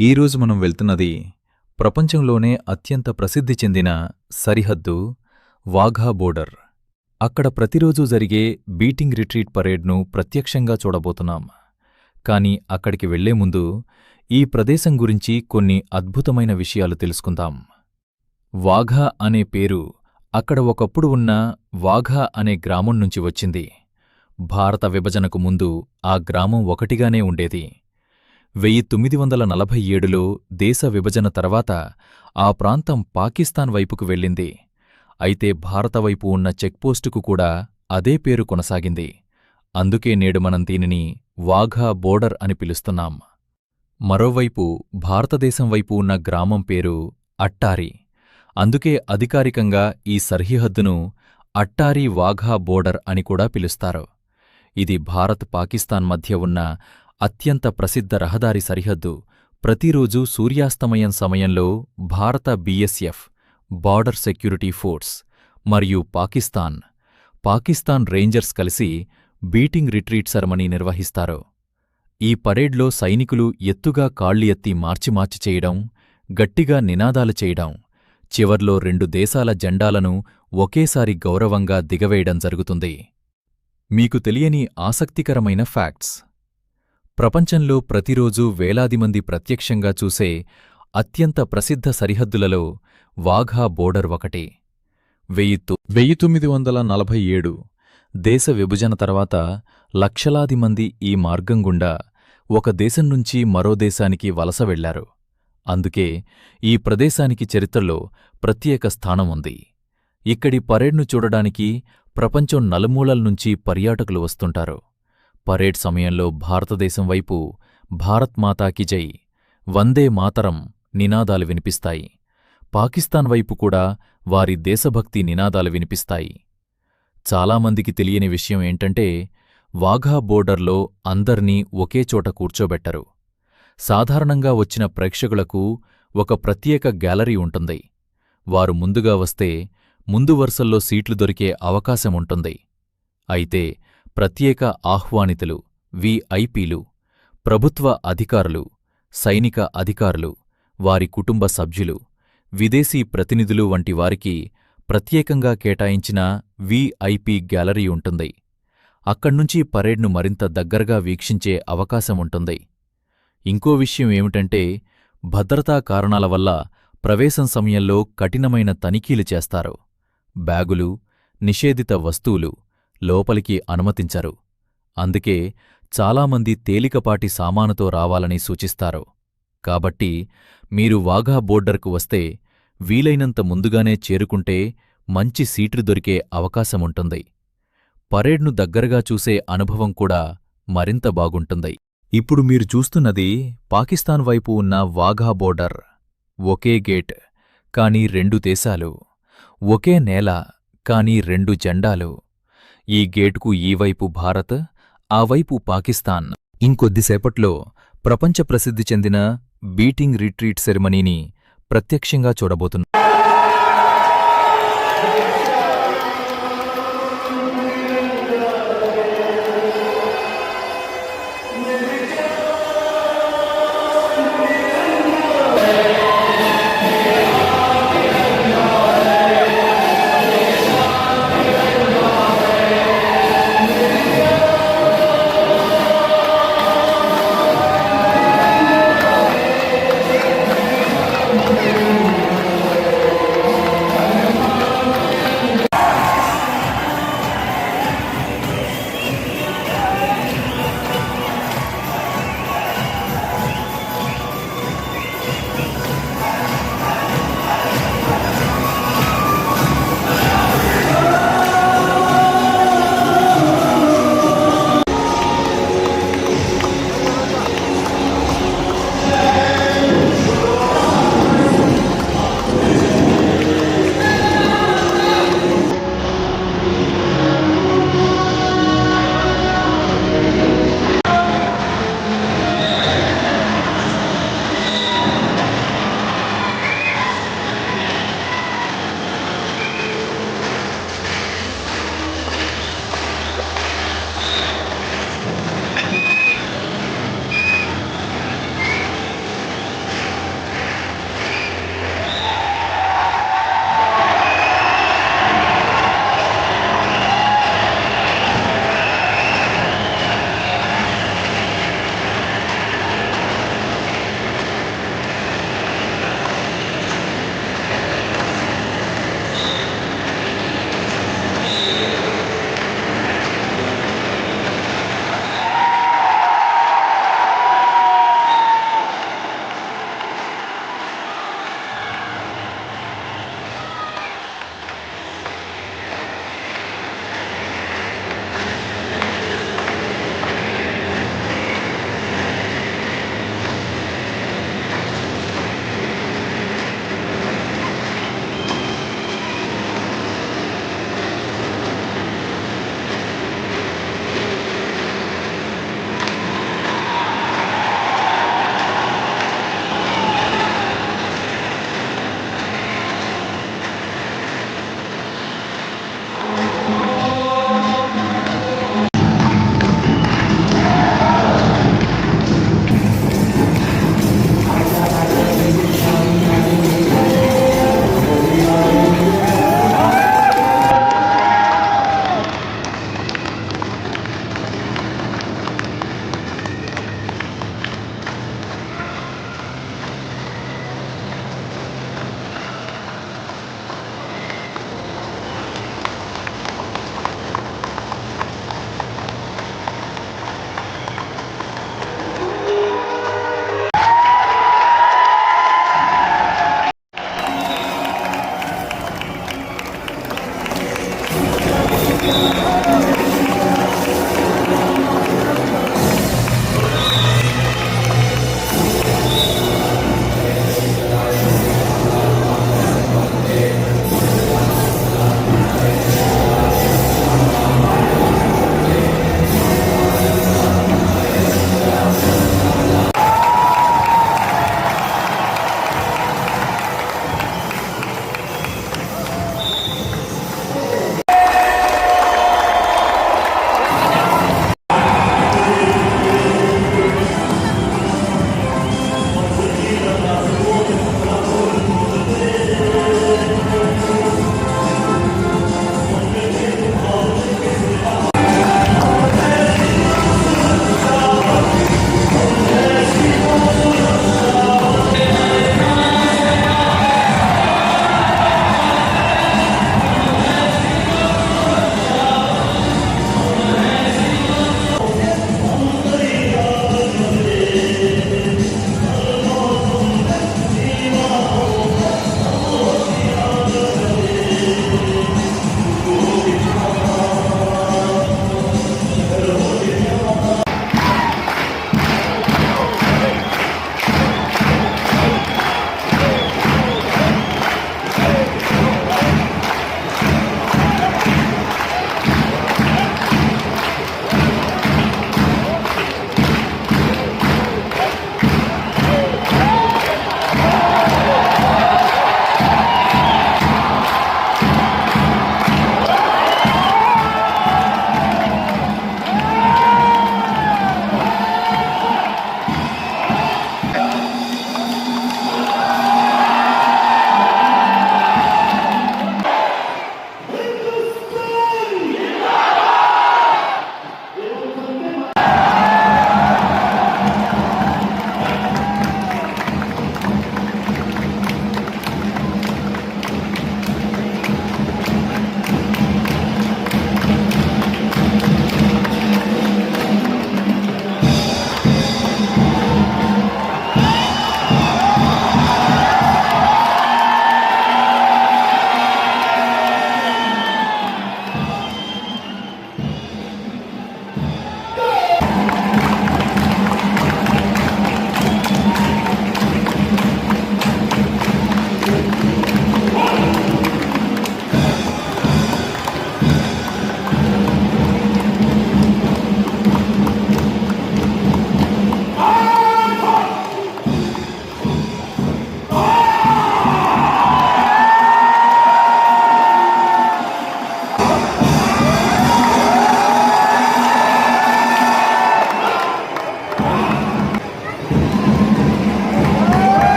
ఈరోజు మనం వెళ్తున్నది ప్రపంచంలోనే అత్యంత ప్రసిద్ధి చెందిన సరిహద్దు వాఘా బోర్డర్. అక్కడ ప్రతిరోజూ జరిగే బీటింగ్ రిట్రీట్ పరేడ్ను ప్రత్యక్షంగా చూడబోతున్నాం. కాని అక్కడికి వెళ్లే ముందు ఈ ప్రదేశం గురించి కొన్ని అద్భుతమైన విషయాలు తెలుసుకుందాం. వాఘా అనే పేరు అక్కడ ఒకప్పుడు ఉన్న వాఘా అనే గ్రామం నుంచి వచ్చింది. భారత విభజనకు ముందు ఆ గ్రామం ఒకటిగానే ఉండేది. 1947లో దేశ విభజన తర్వాత ఆ ప్రాంతం పాకిస్తాన్ వైపుకు వెళ్ళింది. అయితే భారత వైపు ఉన్న చెక్పోస్టుకు కూడా అదే పేరు కొనసాగింది. అందుకే నేడు మనం దీనిని వాఘా బోర్డర్ అని పిలుస్తున్నాం. మరోవైపు భారతదేశం వైపు ఉన్న గ్రామం పేరు అట్టారీ. అందుకే అధికారికంగా ఈ సరిహద్దును అట్టారీ వాఘా బోర్డర్ అని కూడా పిలుస్తారు. ఇది భారత్ పాకిస్తాన్ మధ్య ఉన్న అత్యంత ప్రసిద్ధ రహదారి సరిహద్దు. ప్రతిరోజూ సూర్యాస్తమయం సమయంలో భారత బీఎస్ఎఫ్ బార్డర్ సెక్యూరిటీ ఫోర్స్ మరియు పాకిస్తాన్ రేంజర్స్ కలిసి బీటింగ్ రిట్రీట్ సెరమనీ నిర్వహిస్తారు. ఈ పరేడ్లో సైనికులు ఎత్తుగా కాళ్లు ఎత్తి మార్చి చేయడం, గట్టిగా నినాదాలు చేయడం, చివర్లో 2 దేశాల జెండాలను ఒకేసారి గౌరవంగా దిగవేయడం జరుగుతుంది. మీకు తెలియని ఆసక్తికరమైన ఫ్యాక్ట్స్: ప్రపంచంలో ప్రతిరోజూ వేలాది మంది ప్రత్యక్షంగా చూసే అత్యంత ప్రసిద్ధ సరిహద్దులలో వాఘా బోర్డర్ ఒకటి. 1947 దేశ విభజన తర్వాత లక్షలాది మంది ఈ మార్గం గుండా ఒక దేశం నుంచి మరో దేశానికి వలస వెళ్లారు. అందుకే ఈ ప్రదేశానికి చరిత్రలో ప్రత్యేక స్థానం ఉంది. ఇక్కడి పరేడ్ను చూడడానికి ప్రపంచం నలుమూలల నుంచి పర్యాటకులు వస్తుంటారు. పరేడ్ సమయంలో భారతదేశం వైపు భారత్ మాతాకి జై, వందే మాతరం నినాదాలు వినిపిస్తాయి. పాకిస్తాన్ వైపు కూడా వారి దేశభక్తి నినాదాలు వినిపిస్తాయి. చాలామందికి తెలియని విషయం ఏంటంటే, వాఘా బోర్డర్లో అందర్నీ ఒకే చోట కూర్చోబెట్టరు. సాధారణంగా వచ్చిన ప్రేక్షకులకు ఒక ప్రత్యేక గ్యాలరీ ఉంటుంది. వారు ముందుగా వస్తే ముందు వరుసల్లో సీట్లు దొరికే అవకాశముంటుంది. అయితే ప్రత్యేక ఆహ్వానితులు విఐపీలు, ప్రభుత్వ అధికారులు, సైనిక అధికారులు, వారి కుటుంబ సభ్యులు, విదేశీ ప్రతినిధులు వంటి వారికి ప్రత్యేకంగా కేటాయించిన విఐపీ గ్యాలరీ ఉంటుంది. అక్కడ్నుంచి పరేడ్ను మరింత దగ్గరగా వీక్షించే అవకాశముంటుంది. ఇంకో విషయం ఏమిటంటే, భద్రతా కారణాల వల్ల ప్రవేశం సమయంలో కఠినమైన తనిఖీలు చేస్తారు. బ్యాగులు, నిషేధిత వస్తువులు లోపలికి అనుమతించరు. అందుకే చాలామంది తేలికపాటి సామానుతో రావాలని సూచిస్తారు. కాబట్టి మీరు వాఘా బోర్డర్కు వస్తే వీలైనంత ముందుగానే చేరుకుంటే మంచి సీట్లు దొరికే అవకాశముంటుంది. పరేడ్ను దగ్గరగా చూసే అనుభవం కూడా మరింత బాగుంటుంది. ఇప్పుడు మీరు చూస్తున్నది పాకిస్తాన్ వైపు ఉన్న వాఘా బోర్డర్. ఒకే గేట్, కానీ 2 దేశాలు. ఒకే నేల, కానీ 2 జెండాలు. ఈ గేటుకు ఈ వైపు భారత్, ఆ వైపు పాకిస్తాన్. ఇంకొద్దిసేపట్లో ప్రపంచ ప్రసిద్ధి చెందిన బీటింగ్ రిట్రీట్ సెరమనీని ప్రత్యక్షంగా చూడబోతున్నాం.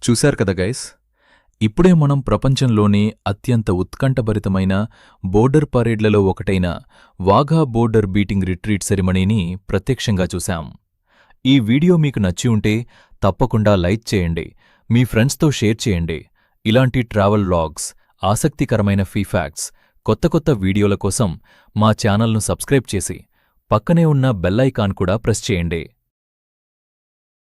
చూశారు కదా గైస్, ఇప్పుడే మనం ప్రపంచంలోనే అత్యంత ఉత్కంఠభరితమైన బోర్డర్ పరేడ్లలో ఒకటైన వాఘా బోర్డర్ బీటింగ్ రిట్రీట్ సెరిమనీని ప్రత్యక్షంగా చూశాం. ఈ వీడియో మీకు నచ్చి ఉంటే తప్పకుండా లైక్ చేయండి, మీ ఫ్రెండ్స్తో షేర్ చేయండి. ఇలాంటి ట్రావెల్ వ్లాగ్స్, ఆసక్తికరమైన ఫ్యాక్ట్స్, కొత్త కొత్త వీడియోల కోసం మా ఛానల్ను సబ్స్క్రైబ్ చేసి పక్కనే ఉన్న బెల్ ఐకాన్ కూడా ప్రెస్ చేయండి.